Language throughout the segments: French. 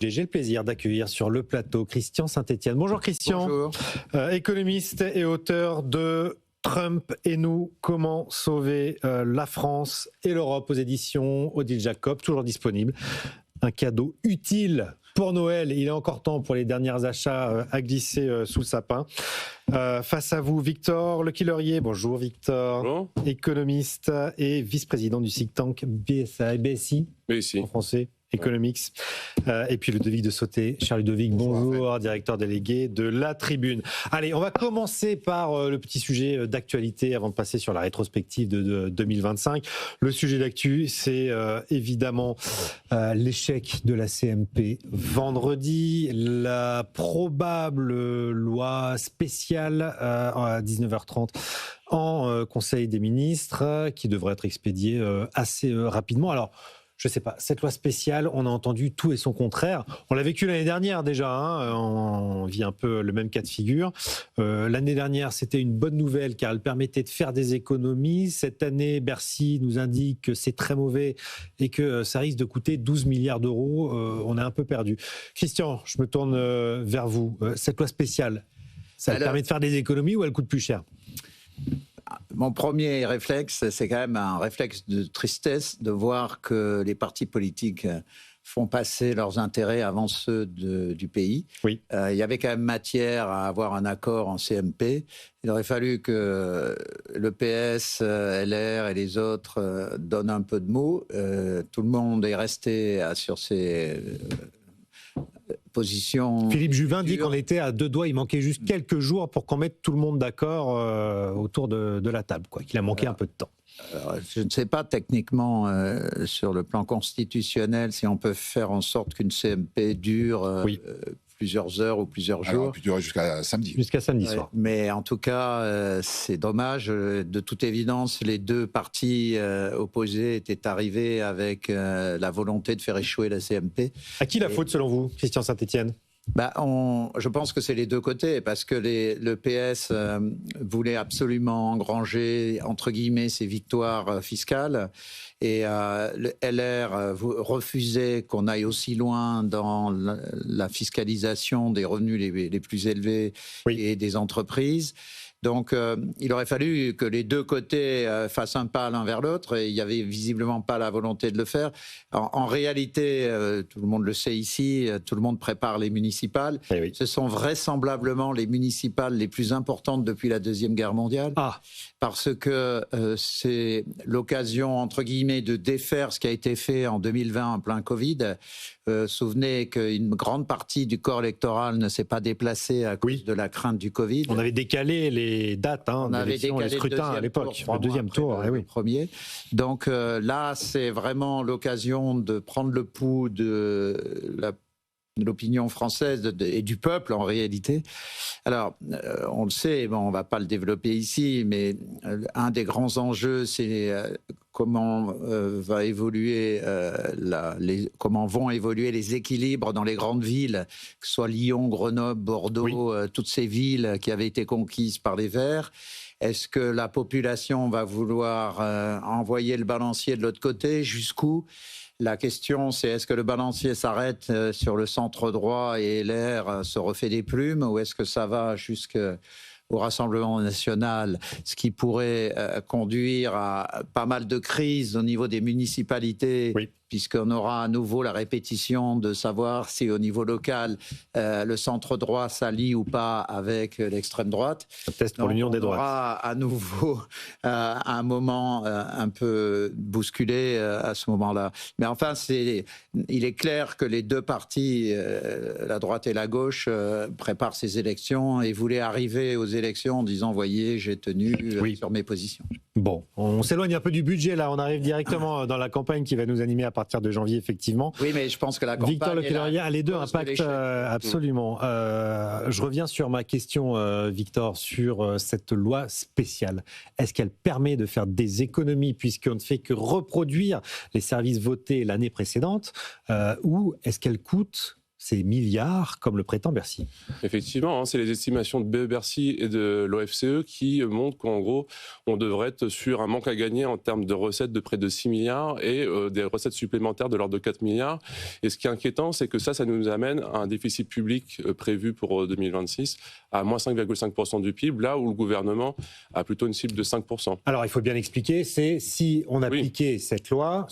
J'ai le plaisir d'accueillir sur le plateau Christian Saint-Etienne. Bonjour Christian. Bonjour. Économiste et auteur de Trump et nous, comment sauver la France et l'Europe aux éditions Odile Jacob, toujours disponible. Un cadeau utile pour Noël. Il est encore temps pour les derniers achats à glisser sous le sapin. Face à vous, Victor Lequillerier. Bonjour Victor. Bonjour. Économiste et vice-président du think tank BSI en français. Economics. Et puis Ludovic de Sauté. Cher Ludovic, bonjour, directeur délégué de La Tribune. Allez, on va commencer par le petit sujet d'actualité avant de passer sur la rétrospective de 2025. Le sujet d'actu, c'est évidemment l'échec de la CMP vendredi, la probable loi spéciale à 19h30 en Conseil des ministres qui devrait être expédiée assez rapidement. Alors, je ne sais pas, cette loi spéciale, on a entendu tout et son contraire. On l'a vécu l'année dernière déjà, on vit un peu le même cas de figure. L'année dernière, c'était une bonne nouvelle car elle permettait de faire des économies. Cette année, Bercy nous indique que c'est très mauvais et que ça risque de coûter 12 milliards d'euros. On est un peu perdu. Christian, je me tourne vers vous. Cette loi spéciale, ça permet de faire des économies ou elle coûte plus cher ? Mon premier réflexe, c'est quand même un réflexe de tristesse de voir que les partis politiques font passer leurs intérêts avant ceux du pays. Oui. Il y avait quand même matière à avoir un accord en CMP. Il aurait fallu que le PS, LR et les autres donnent un peu de mots. Tout le monde est resté sur ses position. Philippe Juvin dit qu'on était à deux doigts, il manquait juste quelques jours pour qu'on mette tout le monde d'accord autour de la table, quoi. Qu'il a manqué un peu de temps. Je ne sais pas techniquement sur le plan constitutionnel si on peut faire en sorte qu'une CMP dure plusieurs heures ou plusieurs jours. Alors, durer jusqu'à samedi. Jusqu'à samedi soir. Mais en tout cas, c'est dommage. De toute évidence, les deux partis opposés étaient arrivés avec la volonté de faire échouer la CMP. À qui la faute selon vous, Christian Saint-Etienne ? Je pense que c'est les deux côtés, parce que le PS voulait absolument engranger, entre guillemets, ses victoires fiscales, et le LR refusait qu'on aille aussi loin dans la fiscalisation des revenus les plus élevés et des entreprises. Donc, il aurait fallu que les deux côtés fassent un pas l'un vers l'autre, et il n'y avait visiblement pas la volonté de le faire. En réalité, tout le monde le sait ici, tout le monde prépare les municipales. Ce sont vraisemblablement les municipales les plus importantes depuis la Deuxième Guerre mondiale, parce que c'est l'occasion, entre guillemets, de défaire ce qui a été fait en 2020 en plein Covid. Souvenez qu'une grande partie du corps électoral ne s'est pas déplacée à cause de la crainte du Covid. On avait décalé les dates d'élection, les scrutins à l'époque, le deuxième tour. Le premier. Donc là, c'est vraiment l'occasion de prendre le pouls de l'opinion française et du peuple en réalité. Alors, on le sait, on ne va pas le développer ici, mais un des grands enjeux, c'est comment vont évoluer les équilibres dans les grandes villes, que ce soit Lyon, Grenoble, Bordeaux, toutes ces villes qui avaient été conquises par les Verts. Est-ce que la population va vouloir envoyer le balancier de l'autre côté ? Jusqu'où ? La question, c'est est-ce que le balancier s'arrête sur le centre droit et LR se refait des plumes, ou est-ce que ça va jusqu'au Rassemblement national, ce qui pourrait conduire à pas mal de crises au niveau des municipalités, puisqu'on aura à nouveau la répétition de savoir si au niveau local, le centre droit s'allie ou pas avec l'extrême droite. Test pour l'union des droites. On aura à nouveau un moment un peu bousculé à ce moment-là. Mais enfin, il est clair que les deux partis, la droite et la gauche, préparent ces élections et voulaient arriver aux élections en disant « Voyez, j'ai tenu sur mes positions ». Bon, on s'éloigne un peu du budget là, on arrive directement dans la campagne qui va nous animer à partir de janvier, effectivement. Oui, mais je pense que la campagne... Victor Lequillerier, les deux impactent absolument. Je reviens sur ma question, Victor, sur cette loi spéciale. Est-ce qu'elle permet de faire des économies puisqu'on ne fait que reproduire les services votés l'année précédente, ou est-ce qu'elle coûte ces milliards comme le prétend Bercy. Effectivement, c'est les estimations de BE Bercy et de l'OFCE qui montrent qu'en gros, on devrait être sur un manque à gagner en termes de recettes de près de 6 milliards et des recettes supplémentaires de l'ordre de 4 milliards. Et ce qui est inquiétant, c'est que ça nous amène à un déficit public prévu pour 2026 à moins 5,5% du PIB, là où le gouvernement a plutôt une cible de 5%. Alors, il faut bien expliquer, c'est si on appliquait cette loi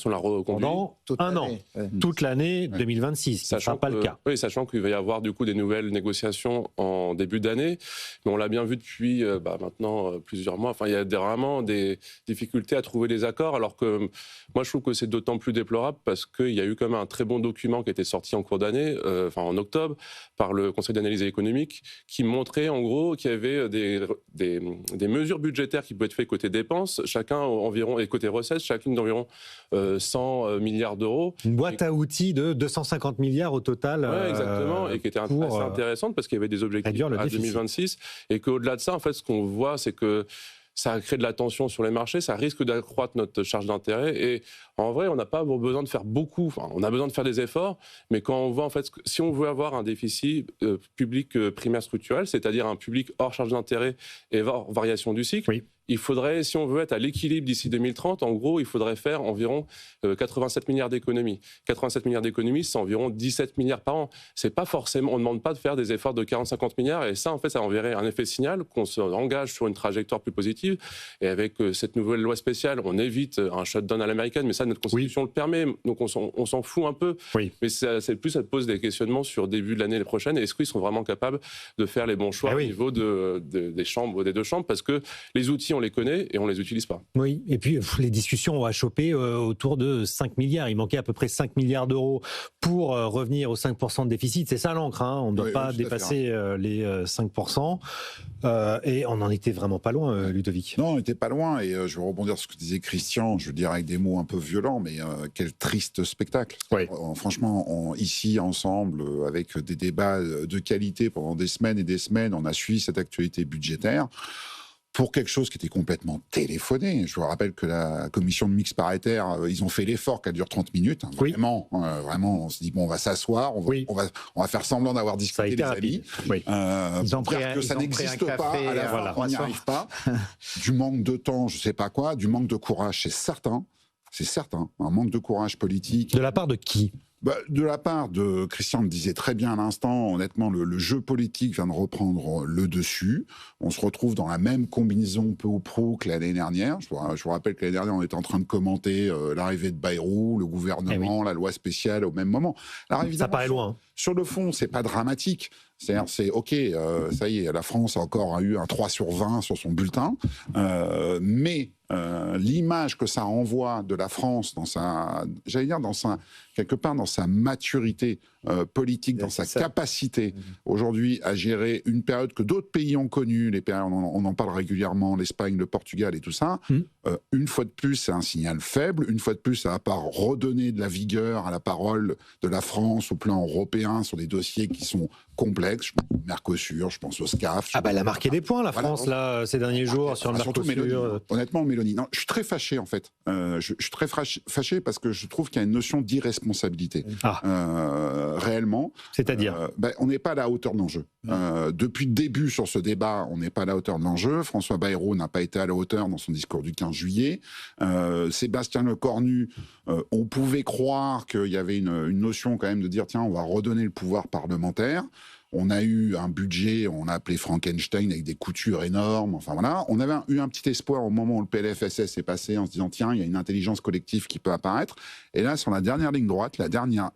pendant un an, toute l'année 2026, ce ne sera pas le cas. Oui, sachant qu'il va y avoir du coup des nouvelles négociations en début d'année, mais on l'a bien vu depuis maintenant plusieurs mois. Enfin, il y a vraiment des difficultés à trouver des accords, alors que moi je trouve que c'est d'autant plus déplorable parce qu'il y a eu quand même un très bon document qui a été sorti en cours d'année, en octobre, par le Conseil d'analyse économique, qui montrait en gros qu'il y avait des mesures budgétaires qui pouvaient être faites côté dépenses, chacun environ, et côté recettes, chacune d'environ 100 milliards d'euros. Une boîte à outils de 250 milliards au total. Oui, exactement, et qui était assez intéressante parce qu'il y avait des objectifs à 2026, et qu'au-delà de ça, en fait, ce qu'on voit, c'est que ça crée de la tension sur les marchés, ça risque d'accroître notre charge d'intérêt. Et en vrai, on n'a pas besoin de faire beaucoup. Enfin, on a besoin de faire des efforts, mais quand on voit, en fait, si on veut avoir un déficit public primaire structurel, c'est-à-dire un public hors charge d'intérêt et hors variation du cycle, oui. Il faudrait, si on veut être à l'équilibre d'ici 2030, en gros, il faudrait faire environ 87 milliards d'économies. 87 milliards d'économies, c'est environ 17 milliards par an. C'est pas forcément, on ne demande pas de faire des efforts de 40-50 milliards, et ça, en fait, ça enverrait un effet signal qu'on se engage sur une trajectoire plus positive. Et avec cette nouvelle loi spéciale, on évite un shutdown à l'américaine, mais ça, notre Constitution le permet, donc on s'en fout un peu. Oui. Mais c'est plus, ça te pose des questionnements sur le début de l'année prochaine. Est-ce qu'ils sont vraiment capables de faire les bons choix au niveau des chambres, des deux chambres, parce que les outils, on les connaît et on les utilise pas. Oui, et puis les discussions ont achoppé autour de 5 milliards. Il manquait à peu près 5 milliards d'euros pour revenir aux 5% de déficit. C'est ça l'encre, hein. On ne doit pas dépasser les 5%. Et on n'en était vraiment pas loin, Ludovic. Non, on n'était pas loin. Et je vais rebondir sur ce que disait Christian, je veux dire avec des mots un peu violents, mais quel triste spectacle. Oui. Franchement, ici, ensemble, avec des débats de qualité pendant des semaines et des semaines, on a suivi cette actualité budgétaire pour quelque chose qui était complètement téléphoné. Je vous rappelle que la commission de mix paritaire, ils ont fait l'effort qu'elle dure 30 minutes. Hein, vraiment, vraiment, on se dit, bon, on va s'asseoir, on va faire semblant d'avoir discuté, les amis. Oui. Ils ont pris que ça n'existe pas, à la fin, on n'y arrive pas. Du manque de temps, je ne sais pas quoi, du manque de courage, c'est certain. C'est certain, un manque de courage politique. De la part de qui ? De la part de, Christian le disait très bien à l'instant, honnêtement, le jeu politique vient de reprendre le dessus. On se retrouve dans la même combinaison peu ou prou que l'année dernière. Je vous rappelle que l'année dernière, on était en train de commenter l'arrivée de Bayrou, le gouvernement, la loi spéciale au même moment. Alors, évidemment, ça paraît loin. Sur le fond, c'est pas dramatique. C'est-à-dire, c'est OK, ça y est, la France a encore eu un 3 sur 20 sur son bulletin, mais l'image que ça renvoie de la France dans sa, j'allais dire, quelque part dans sa maturité politique, dans sa capacité aujourd'hui à gérer une période que d'autres pays ont connue, les pays, on en parle régulièrement, l'Espagne, le Portugal et tout ça, une fois de plus, c'est un signal faible, une fois de plus, ça va pas redonner de la vigueur à la parole de la France au plan européen sur des dossiers qui sont complexes. Je pense au Mercosur, je pense au SCAF. Elle a marqué des points, la France, là, ces derniers jours, sur le Mercosur. Mélanie, honnêtement, Mélanie, non, je suis très fâché, en fait. Je suis très fâché parce que je trouve qu'il y a une notion d'irresponsabilité. Réellement. C'est-à-dire on n'est pas à la hauteur de l'enjeu. Depuis le début sur ce débat, on n'est pas à la hauteur de l'enjeu. François Bayrou n'a pas été à la hauteur dans son discours du 15 juillet. Sébastien Lecornu, on pouvait croire qu'il y avait une notion quand même de dire tiens, on va redonner le pouvoir parlementaire. On a eu un budget, on a appelé Frankenstein avec des coutures énormes. Enfin voilà, on avait eu un petit espoir au moment où le PLFSS est passé en se disant tiens, il y a une intelligence collective qui peut apparaître. Et là, sur la dernière ligne droite, la dernière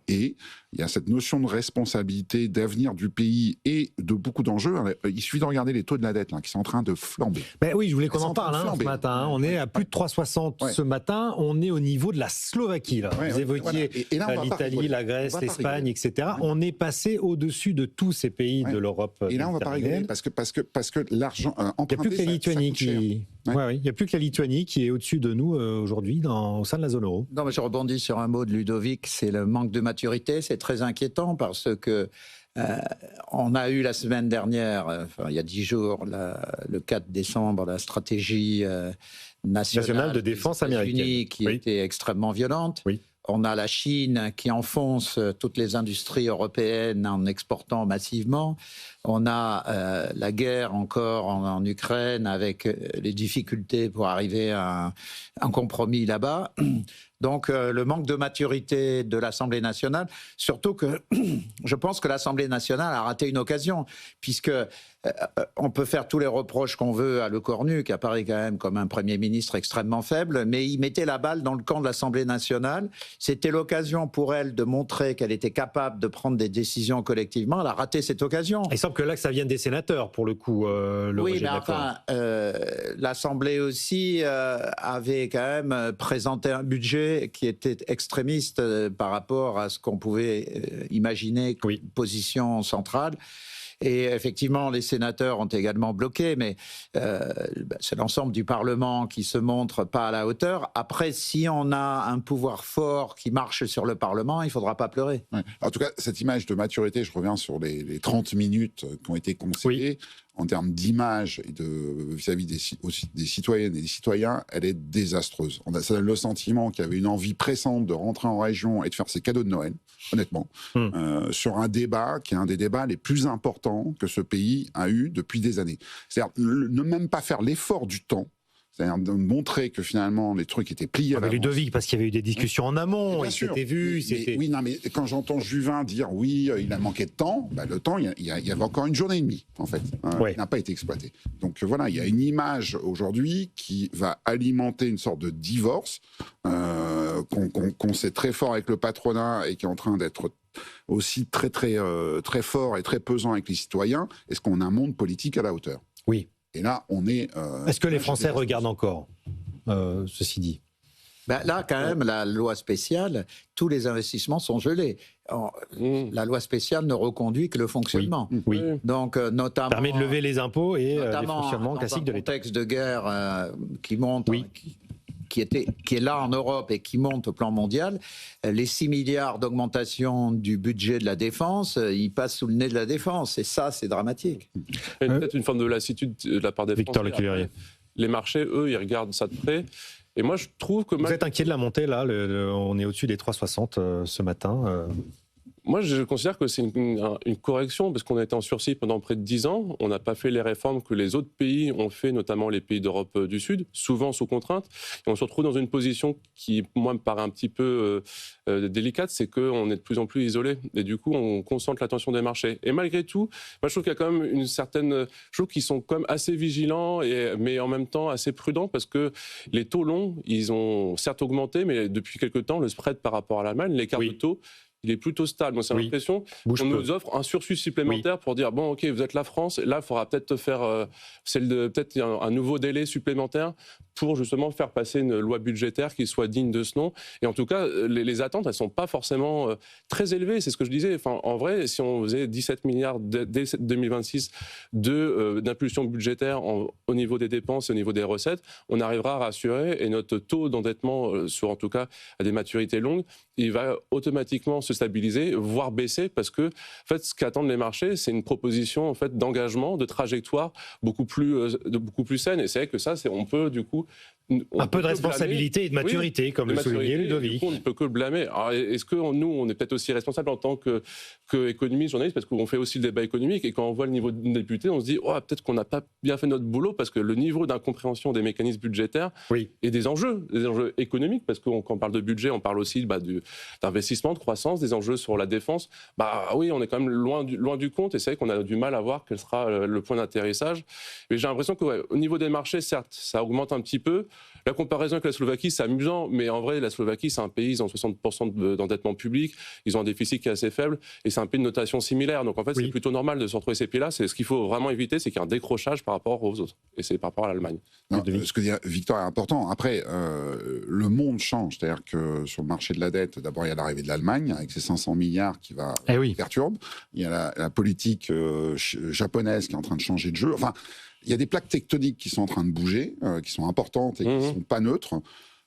il y a cette notion de responsabilité, d'avenir du pays et de beaucoup d'enjeux. Il suffit de regarder les taux de la dette là, qui sont en train de flamber. Oui, je voulais qu'on en parle ce matin. On est à plus de 3,60 ce matin. On est au niveau de la Slovaquie. Là. Vous évoquiez l'Italie, la Grèce, l'Espagne, etc. On est passé au-dessus de tous ces pays de l'Europe. Et là, on va pas rigoler parce que l'argent emprunté, il n'y a plus que la Lituanie qui... il n'y a plus que la Lituanie qui est au-dessus de nous aujourd'hui au sein de la zone euro. Non, mais je rebondis sur un mot de Ludovic, c'est le manque de maturité. C'est très inquiétant parce que on a eu la semaine dernière, il y a 10 jours, le 4 décembre, la stratégie nationale de défense américaine qui était extrêmement violente. On a la Chine qui enfonce toutes les industries européennes en exportant massivement. On a la guerre encore en Ukraine avec les difficultés pour arriver à un compromis là-bas. Donc le manque de maturité de l'Assemblée nationale, surtout que je pense que l'Assemblée nationale a raté une occasion, puisque on peut faire tous les reproches qu'on veut à Le Cornu, qui apparaît quand même comme un Premier ministre extrêmement faible, mais il mettait la balle dans le camp de l'Assemblée nationale. C'était l'occasion pour elle de montrer qu'elle était capable de prendre des décisions collectivement. Elle a raté cette occasion. Il semble que là, que ça vienne des sénateurs, pour le coup, le oui, rejet mais enfin, l'Assemblée aussi avait quand même présenté un budget qui était extrémiste par rapport à ce qu'on pouvait imaginer comme position centrale. Et effectivement, les sénateurs ont également bloqué, mais c'est l'ensemble du Parlement qui se montre pas à la hauteur. Après, si on a un pouvoir fort qui marche sur le Parlement, il ne faudra pas pleurer. Ouais. En tout cas, cette image de maturité, je reviens sur les 30 minutes qui ont été concédées. En termes d'image et vis-à-vis des citoyennes et des citoyens, elle est désastreuse. Ça donne le sentiment qu'il y avait une envie pressante de rentrer en région et de faire ses cadeaux de Noël, honnêtement, sur un débat qui est un des débats les plus importants que ce pays a eu depuis des années. C'est-à-dire ne même pas faire l'effort du temps, c'est-à-dire de montrer que finalement les trucs étaient pliés à l'avance. Ludovic, parce qu'il y avait eu des discussions en amont, c'était vu. Oui, non, mais quand j'entends Juvin dire oui, il a manqué de temps, le temps, il y avait encore une journée et demie, en fait. Il n'a pas été exploité. Donc voilà, il y a une image aujourd'hui qui va alimenter une sorte de divorce qu'on sait très fort avec le patronat et qui est en train d'être aussi très fort et très pesant avec les citoyens. Est-ce qu'on a un monde politique à la hauteur ? Oui. Et là, on est... Est-ce que les Français regardent encore, ceci dit ? Là, quand même, la loi spéciale, tous les investissements sont gelés. La loi spéciale ne reconduit que le fonctionnement. Oui. Donc, notamment... permet de lever les impôts et les fonctionnements classiques de l'État. Dans un contexte de guerre qui monte... Qui est là en Europe et qui monte au plan mondial, les 6 milliards d'augmentation du budget de la défense, ils passent sous le nez de la défense. Et ça, c'est dramatique. Il y a peut-être une forme de lassitude de la part des Victor Français. Leclerc. Les marchés, eux, ils regardent ça de près. Et moi, je trouve que... Vous êtes inquiet de la montée, là on est au-dessus des 3,60 ce matin Moi, je considère que c'est une correction, parce qu'on a été en sursis pendant près de 10 ans. On n'a pas fait les réformes que les autres pays ont fait, notamment les pays d'Europe du Sud, souvent sous contrainte. Et on se retrouve dans une position qui, moi, me paraît un petit peu délicate, c'est qu'on est de plus en plus isolé. Et du coup, on concentre l'attention des marchés. Et malgré tout, moi, je trouve qu'il y a quand même une certaine... Je trouve qu'ils sont quand même assez vigilants, mais en même temps assez prudents, parce que les taux longs, ils ont certes augmenté, mais depuis quelques temps, le spread par rapport à l'Allemagne, l'écart de taux, il est plutôt stable. Moi, c'est l'impression qu'on nous offre un sursus supplémentaire pour dire, bon, OK, vous êtes la France, là, il faudra peut-être faire peut-être un nouveau délai supplémentaire pour justement faire passer une loi budgétaire qui soit digne de ce nom. Et en tout cas, les attentes, elles ne sont pas forcément très élevées. C'est ce que je disais. Enfin, en vrai, si on faisait 17 milliards dès 2026 d'impulsion budgétaire au niveau des dépenses et au niveau des recettes, on arrivera à rassurer. Et notre taux d'endettement, sur en tout cas à des maturités longues, il va automatiquement se stabiliser, voire baisser, parce que en fait, ce qu'attendent les marchés, c'est une proposition en fait, d'engagement, de trajectoire beaucoup plus saine. Et c'est vrai que ça, on peut du coup... Un peu de responsabilité et de maturité, comme le soulignait Ludovic. Du coup, on ne peut que le blâmer. Alors, est-ce que nous, on est peut-être aussi responsables en tant qu'économistes, journalistes, parce qu'on fait aussi le débat économique, et quand on voit le niveau de député, on se dit peut-être qu'on n'a pas bien fait notre boulot, parce que le niveau d'incompréhension des mécanismes budgétaires et des enjeux économiques, parce que quand on parle de budget, on parle aussi d'investissement, de croissance, des enjeux sur la défense. Oui, on est quand même loin du compte, et c'est vrai qu'on a du mal à voir quel sera le point d'atterrissage. Mais j'ai l'impression qu'au niveau des marchés, certes, ça augmente un petit peu. La comparaison avec la Slovaquie, c'est amusant, mais en vrai, la Slovaquie, c'est un pays, ils ont 60% d'endettement public, ils ont un déficit qui est assez faible, et c'est un pays de notation similaire. Donc en fait, c'est plutôt normal de se retrouver ces pays-là. C'est ce qu'il faut vraiment éviter, c'est qu'il y ait un décrochage par rapport aux autres, et c'est par rapport à l'Allemagne. Ce que dit Victor est important. Après, le monde change, c'est-à-dire que sur le marché de la dette, d'abord il y a l'arrivée de l'Allemagne avec ses 500 milliards qui va perturber. Il y a la politique japonaise qui est en train de changer de jeu. Enfin, il y a des plaques tectoniques qui sont en train de bouger, qui sont importantes et qui ne sont pas neutres.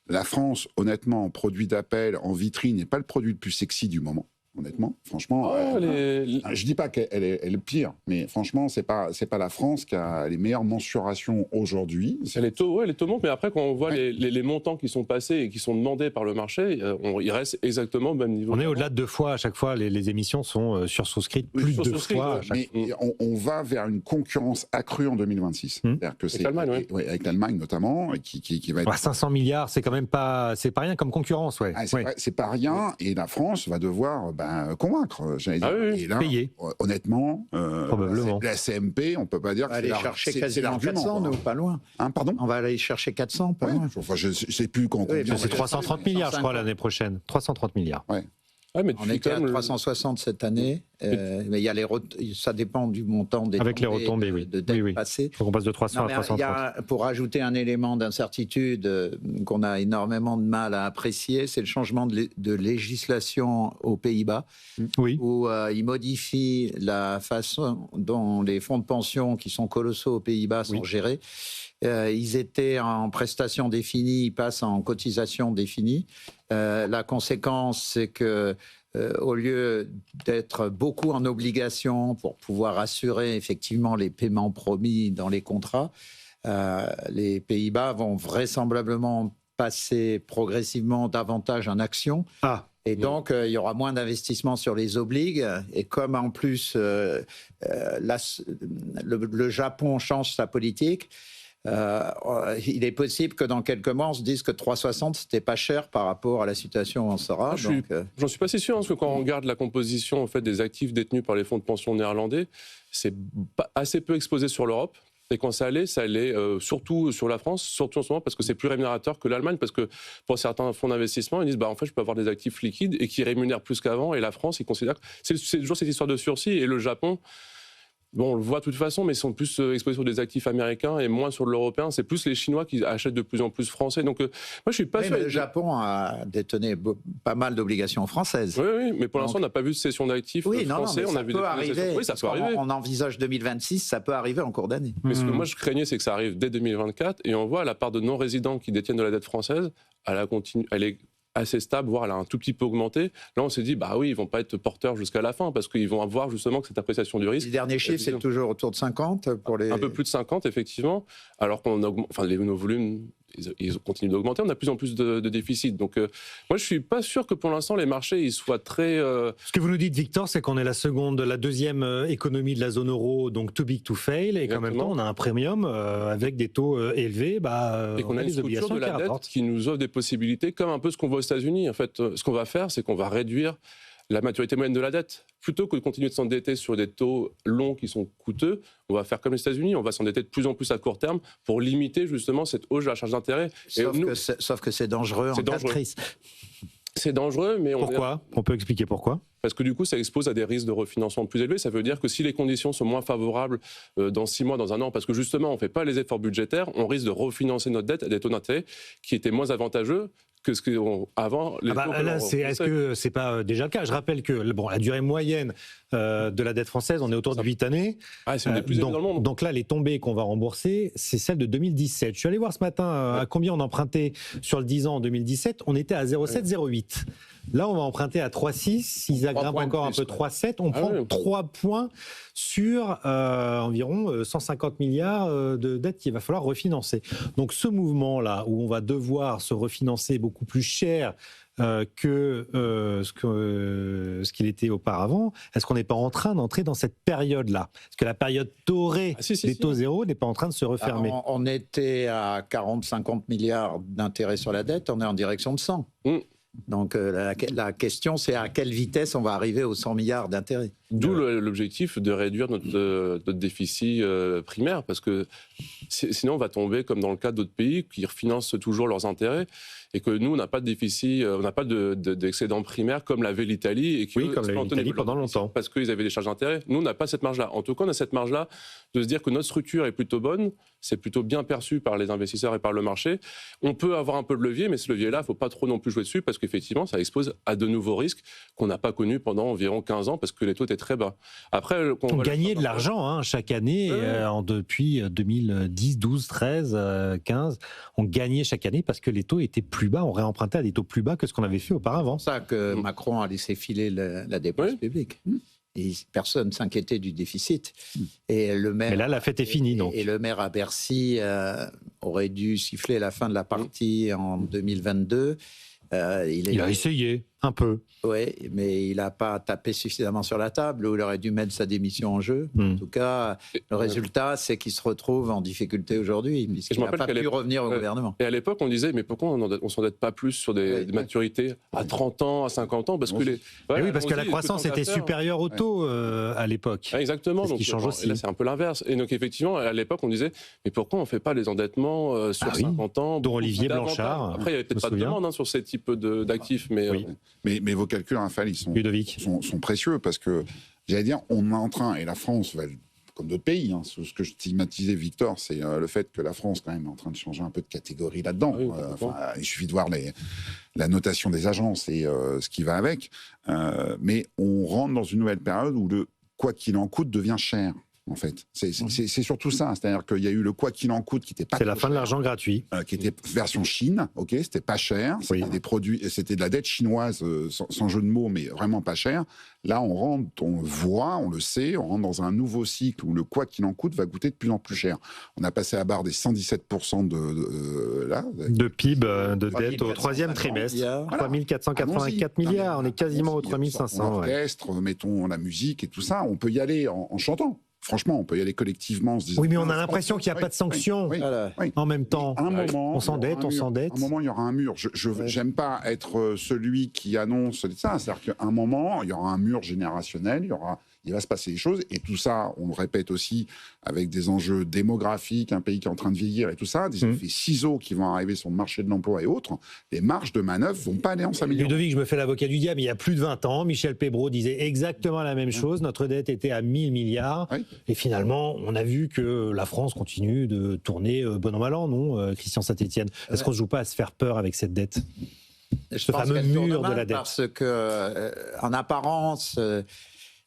La France, honnêtement, en produit d'appel, en vitrine, n'est pas le produit le plus sexy du moment. honnêtement. Franchement, je dis pas qu'elle est pire, mais franchement, c'est pas la France qui a les meilleures mensurations aujourd'hui. Les taux montent, mais après, quand on voit les montants qui sont passés et qui sont demandés par le marché, il reste exactement au même niveau. On est au-delà de 2 fois à chaque fois. Les émissions sont sursouscrites plus de 2 fois. Mais on va vers une concurrence accrue en 2026. C'est-à-dire que avec l'Allemagne, avec l'Allemagne notamment, qui va être 500 milliards, c'est quand même pas rien comme concurrence, c'est pas rien. Et la France va devoir convaincre. J'allais dire. Et là, payer. Honnêtement, probablement. La CMP, on peut pas dire. On va aller chercher quasiment 400, nous, pas loin. Pardon. On va aller chercher 400, pas loin. Enfin, je sais plus quand. C'est 330 milliards, je crois, l'année prochaine. 330 milliards. Mais on était à 360 cette année, mais il y a ça dépend du montant des avec les retombées de dettes passées. Donc on passe de 300 à 330. Pour ajouter un élément d'incertitude qu'on a énormément de mal à apprécier, c'est le changement de législation aux Pays-Bas, où ils modifient la façon dont les fonds de pension qui sont colossaux aux Pays-Bas sont gérés. Ils étaient en prestation définie, ils passent en cotisation définie. La conséquence, c'est que au lieu d'être beaucoup en obligation pour pouvoir assurer effectivement les paiements promis dans les contrats, les Pays-Bas vont vraisemblablement passer progressivement davantage en actions. Et donc, il y aura moins d'investissements sur les obligues. Et comme en plus, le Japon change sa politique, il est possible que dans quelques mois, on se dise que 3,60, c'était pas cher par rapport à la situation où on sera. J'en suis pas si sûr, parce que quand on regarde la composition en fait, des actifs détenus par les fonds de pension néerlandais, c'est assez peu exposé sur l'Europe. Et quand ça allait surtout sur la France, surtout en ce moment, parce que c'est plus rémunérateur que l'Allemagne, parce que pour certains fonds d'investissement, ils disent en fait, je peux avoir des actifs liquides et qui rémunèrent plus qu'avant. Et la France, ils considèrent que c'est toujours cette histoire de sursis. Et le Japon, on le voit de toute façon, mais ils sont plus exposés sur des actifs américains et moins sur l'européen. C'est plus les Chinois qui achètent de plus en plus français. Donc, moi, je suis pas sûr. Le Japon a détenu pas mal d'obligations françaises. Oui, mais pour l'instant, on n'a pas vu de cession d'actifs français. Ça peut arriver. Oui, ça peut arriver. On envisage 2026, ça peut arriver en cours d'année. Mais ce que moi, je craignais, c'est que ça arrive dès 2024. Et on voit la part de non-résidents qui détiennent de la dette française, elle est assez stable, voire elle a un tout petit peu augmenté. Là, on s'est dit, ils vont pas être porteurs jusqu'à la fin, parce qu'ils vont avoir justement que cette appréciation du risque. Les derniers chiffres, c'est toujours autour de 50 pour les... Un peu plus de 50, effectivement, alors qu'on augmente, nos volumes, ils continuent d'augmenter, on a de plus en plus de déficit. Donc, moi, je suis pas sûr que pour l'instant, les marchés, ils soient très... Ce que vous nous dites, Victor, c'est qu'on est la deuxième économie de la zone euro, donc too big to fail, et qu'en même temps, on a un premium avec des taux élevés, et qu'on a une structure de la dette qui nous offre des possibilités, comme un peu ce qu'on voit aux États-Unis. En fait, ce qu'on va faire, c'est qu'on va réduire la maturité moyenne de la dette. Plutôt que de continuer de s'endetter sur des taux longs qui sont coûteux, on va faire comme les États-Unis, on va s'endetter de plus en plus à court terme pour limiter justement cette hausse de la charge d'intérêt. Sauf que c'est dangereux en cas de crise. C'est dangereux, mais pourquoi ? On peut expliquer pourquoi ? Parce que du coup, ça expose à des risques de refinancement plus élevés. Ça veut dire que si les conditions sont moins favorables dans 6 mois, dans un an, parce que justement, on ne fait pas les efforts budgétaires, on risque de refinancer notre dette à des taux d'intérêt qui étaient moins avantageux que ce qu'avant. Est-ce que c'est pas déjà le cas ? Je rappelle que la durée moyenne de la dette française, on est autour de 8 années. C'est une des plus élevées dans le monde. Donc là, les tombées qu'on va rembourser, c'est celle de 2017. Je suis allé voir ce matin à combien on empruntait sur le 10 ans en 2017. On était à 0,7, 0,8. Là, on va emprunter à 3,6. Si ça grimpe encore un peu, 3,7. On prend 3 points sur environ 150 milliards de dettes qu'il va falloir refinancer. Donc ce mouvement-là, où on va devoir se refinancer beaucoup plus cher que ce qu'il était auparavant, est-ce qu'on n'est pas en train d'entrer dans cette période-là ? Est-ce que la période dorée des taux zéro n'est pas en train de se refermer ? On était à 40-50 milliards d'intérêts sur la dette, on est en direction de 100. Donc la question, c'est à quelle vitesse on va arriver aux 100 milliards d'intérêts. D'où l'objectif de réduire notre déficit primaire, parce que sinon on va tomber comme dans le cas d'autres pays qui refinancent toujours leurs intérêts, et que nous, on n'a pas de déficit, on n'a pas d'excédent primaire comme l'avait l'Italie, et comme l'Italie pendant longtemps. Parce qu'ils avaient des charges d'intérêt. Nous, on n'a pas cette marge-là. En tout cas, on a cette marge-là de se dire que notre structure est plutôt bonne, c'est plutôt bien perçu par les investisseurs et par le marché. On peut avoir un peu de levier, mais ce levier-là, il ne faut pas trop non plus jouer dessus, parce qu'effectivement, ça expose à de nouveaux risques qu'on n'a pas connus pendant environ 15 ans, parce que les taux étaient très bas. Après, on gagnait de l'argent chaque année, depuis 2010, 12, 13, 15. On gagnait chaque année parce que les taux étaient plus plus bas, on réempruntait à des taux plus bas que ce qu'on avait fait auparavant. C'est pour ça que Macron a laissé filer la dépense publique. Et personne ne s'inquiétait du déficit. Et le maire, mais là, la fête est finie. Et le maire à Bercy aurait dû siffler la fin de la partie en 2022. Il a essayé un peu. Oui, mais il n'a pas tapé suffisamment sur la table, où il aurait dû mettre sa démission en jeu. En tout cas, le résultat, c'est qu'il se retrouve en difficulté aujourd'hui, puisqu'il n'a pas pu revenir au gouvernement. Et à l'époque, on disait, mais pourquoi on ne s'endette pas plus sur des maturités à 30 ans, à 50 ans, parce que oui, parce que la croissance était supérieure au taux à l'époque. Exactement. Donc, ce qui change aussi. Et là, c'est un peu l'inverse. Et donc, effectivement, à l'époque, on disait, mais pourquoi on ne fait pas les endettements sur 50 ans, dont Olivier Blanchard. Après, il n'y avait peut-être pas de demande sur ces types d'actifs, mais vos calculs, Raphaël, ils sont précieux parce que, j'allais dire, on est en train, et la France, comme d'autres pays, ce que je stigmatisais, Victor, c'est le fait que la France, quand même, est en train de changer un peu de catégorie là-dedans. Il suffit de voir la notation des agences et ce qui va avec. Mais on rentre dans une nouvelle période où le quoi qu'il en coûte devient cher. En fait, c'est surtout ça. C'est-à-dire qu'il y a eu le quoi qu'il en coûte qui n'était pas. C'est la fin de l'argent gratuit. Qui était version Chine, c'était pas cher. C'était des produits, c'était de la dette chinoise, sans jeu de mots, mais vraiment pas cher. Là, on rentre, on voit, on le sait, on rentre dans un nouveau cycle où le quoi qu'il en coûte va coûter de plus en plus cher. On a passé à barre des 117% de PIB, de dette au troisième trimestre. 3 484 milliards. On est quasiment aux 3 500. L'orchestre, mettons la musique et tout ça, on peut y aller en chantant. Franchement, on peut y aller collectivement. Oui, mais on a l'impression qu'il n'y a pas de sanctions en même temps. On s'endette. À un moment, il y aura un mur. Je n'aime pas être celui qui annonce ça. C'est-à-dire qu'à un moment, il y aura un mur générationnel, il va se passer des choses. Et tout ça, on le répète aussi, avec des enjeux démographiques, un pays qui est en train de vieillir et tout ça, des effets ciseaux qui vont arriver sur le marché de l'emploi et autres, les marges de manœuvre ne vont pas aller en s'améliorant. Ludovic, je me fais l'avocat du diable, il y a plus de 20 ans, Michel Pébroux disait exactement la même chose. Notre dette était à 1000 milliards. Et finalement, on a vu que la France continue de tourner bon an mal an, non, Christian Saint-Etienne? Est-ce qu'on ne joue pas à se faire peur avec cette dette? Ce fameux mur de la dette. Parce que, en apparence,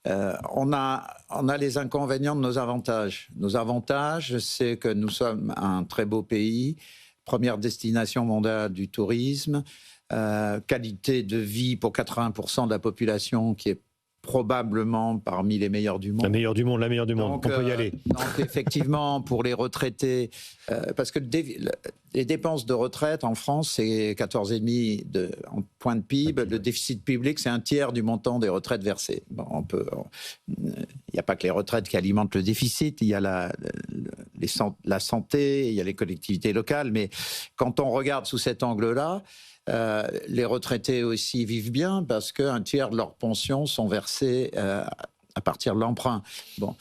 on a les inconvénients de nos avantages. Nos avantages, c'est que nous sommes un très beau pays, première destination mondiale du tourisme, qualité de vie pour 80% de la population qui est probablement parmi les meilleurs du monde. La meilleure du monde, on peut y aller. Donc effectivement, pour les retraités, parce que les dépenses de retraite en France, c'est 14,5 en point de PIB. Le déficit public, c'est un tiers du montant des retraites versées. Bon, il n'y a pas que les retraites qui alimentent le déficit, il y a la santé, il y a les collectivités locales, mais quand on regarde sous cet angle-là, les retraités aussi vivent bien parce qu'un tiers de leurs pensions sont versées à partir de l'emprunt. Bon,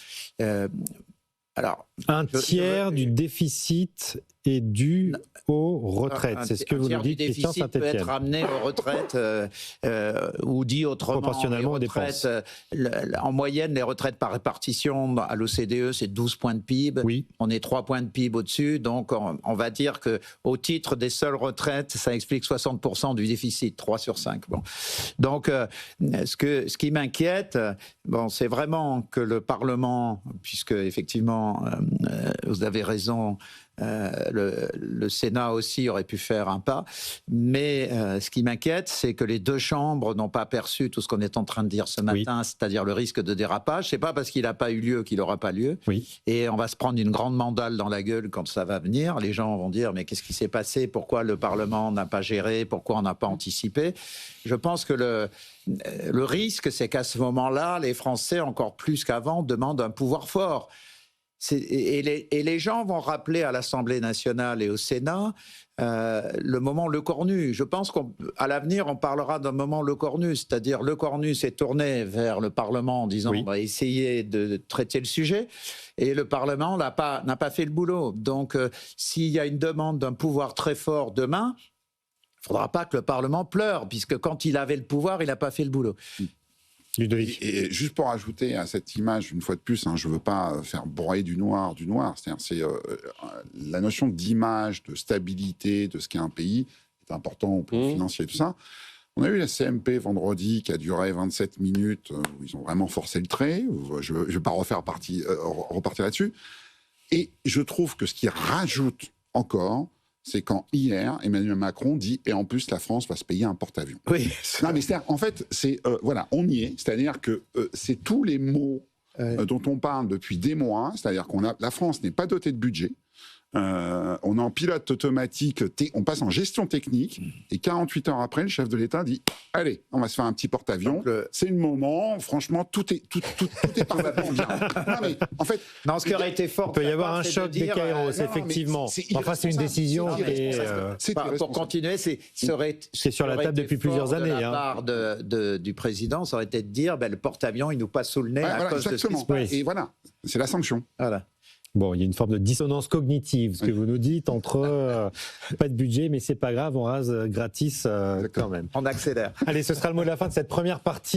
alors un tiers du déficit est dû aux retraites. C'est ce que vous nous dites, Christian Saint-Etienne. Peut être amené aux retraites, ou dit autrement, proportionnellement aux dépenses. En moyenne, les retraites par répartition à l'OCDE, c'est 12 points de PIB. Oui. On est 3 points de PIB au-dessus. Donc, on va dire qu'au titre des seules retraites, ça explique 60% du déficit, 3 sur 5. Bon. Donc, ce qui m'inquiète, c'est vraiment que le Parlement, puisque effectivement, vous avez raison, le Sénat aussi aurait pu faire un pas, mais ce qui m'inquiète, c'est que les deux chambres n'ont pas perçu tout ce qu'on est en train de dire ce matin, c'est-à-dire le risque de dérapage. C'est pas parce qu'il n'a pas eu lieu qu'il n'aura pas lieu. Et on va se prendre une grande mandale dans la gueule quand ça va venir. Les gens vont dire, mais qu'est-ce qui s'est passé? Pourquoi le Parlement n'a pas géré? Pourquoi on n'a pas anticipé? Je pense que le risque, c'est qu'à ce moment-là, les Français, encore plus qu'avant, demandent un pouvoir fort. Et les gens vont rappeler à l'Assemblée nationale et au Sénat le moment Le Cornu. Je pense qu'à l'avenir, on parlera d'un moment Le Cornu, c'est-à-dire Le Cornu s'est tourné vers le Parlement en disant on va essayer de traiter le sujet, et le Parlement n'a pas fait le boulot. Donc, s'il y a une demande d'un pouvoir très fort demain, il ne faudra pas que le Parlement pleure, puisque quand il avait le pouvoir, il n'a pas fait le boulot. Et juste pour ajouter à cette image, une fois de plus, je ne veux pas faire broyer du noir. C'est la notion d'image, de stabilité, de ce qu'est un pays est important au plan financier et tout ça. On a eu la CMP vendredi qui a duré 27 minutes, où ils ont vraiment forcé le trait. Je ne vais pas repartir là-dessus. Et je trouve que ce qui rajoute encore, c'est quand hier, Emmanuel Macron dit « et en plus, la France va se payer un porte-avions ». Oui. Non, mais en fait, voilà, on y est. C'est-à-dire que c'est tous les mots dont on parle depuis des mois. C'est-à-dire la France n'est pas dotée de budget. On est en pilote automatique, on passe en gestion technique, et 48 heures après, le chef de l'État dit « Allez, on va se faire un petit porte-avions ». C'est le moment, franchement, tout est parfaitement bien. Non, mais en fait... Non, ce qui aurait été fort... Il peut y avoir un choc des Kairos, effectivement. Enfin, c'est une décision pour continuer, c'est sur la table depuis plusieurs années. De la part du président, ça aurait été de dire le porte-avions, il nous passe sous le nez à cause de ce qui se passe. Et voilà, c'est la sanction. Voilà. Bon, il y a une forme de dissonance cognitive, ce que vous nous dites, entre pas de budget, mais c'est pas grave, on rase gratis quand même. On accélère. Allez, ce sera le mot de la fin de cette première partie.